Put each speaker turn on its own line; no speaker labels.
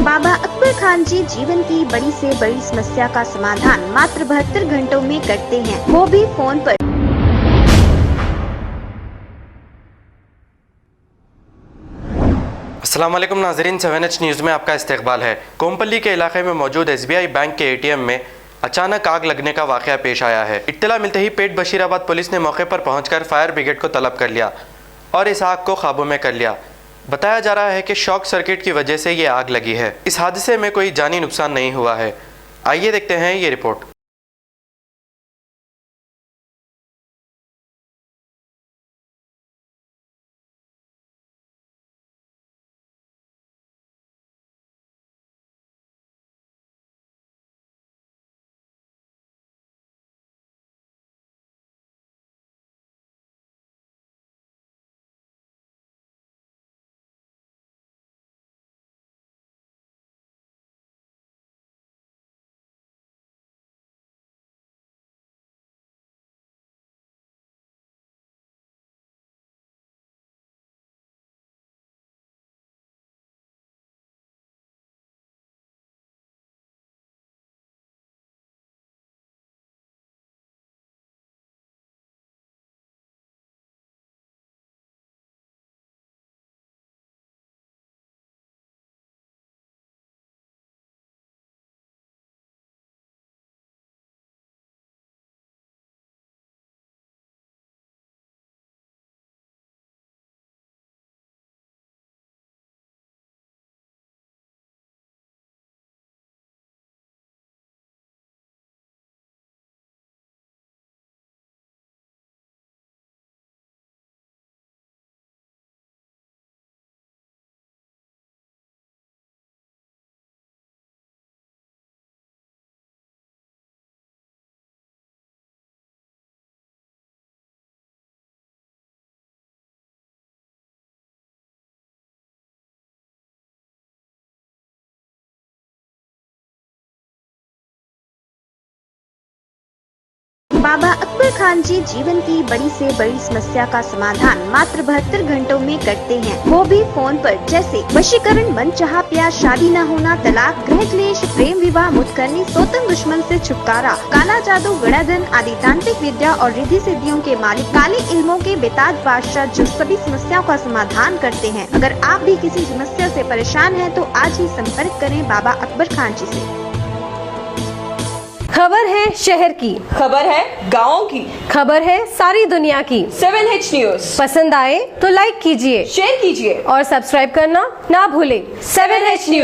बाबा अकबर खान जी जीवन की बड़ी से बड़ी समस्या का समाधान मात्र 72 घंटों में करते हैं, वो भी फोन पर।
अस्सलाम वालेकुम नाज़रीन, 7H न्यूज़ में आपका इस्तकबाल है। कोमपल्ली के इलाके में मौजूद SBI बैंक के ATM में अचानक आग लगने का वाक़या पेश आया है। इत्तला मिलते ही पेट बशीराबाद पुलिस ने मौके पर पहुंचकर फायर ब्रिगेड को तलब कर लिया और इस आग को काबू में कर लिया। बताया जा रहा है कि शॉर्ट सर्किट की वजह से ये आग लगी है। इस हादसे में कोई जानी नुकसान नहीं हुआ है। आइए देखते हैं ये रिपोर्ट।
बाबा अकबर खान जी जीवन की बड़ी से बड़ी समस्या का समाधान मात्र 72 घंटों में करते हैं, वो भी फोन पर। जैसे वशीकरण, मनचाहा प्यार, शादी न होना, तलाक, गृह क्लेश, प्रेम विवाह, मुतकरनी, सोतन दुश्मन से छुटकारा, काला जादू, गड़ाधन आदि तांत्रिक विद्या और रिद्धि सिद्धियों के मालिक काले इल्मों के बेताज बादशाह जो सभी समस्याओं का समाधान करते हैं। अगर आप भी किसी समस्या से परेशान हैं तो आज ही संपर्क करें बाबा अकबर खान जी से।
खबर है शहर की,
खबर है गाँव की,
खबर है सारी दुनिया की।
7H न्यूज़
पसंद आए तो लाइक कीजिए,
शेयर कीजिए
और सब्सक्राइब करना ना भूलें।
7H news.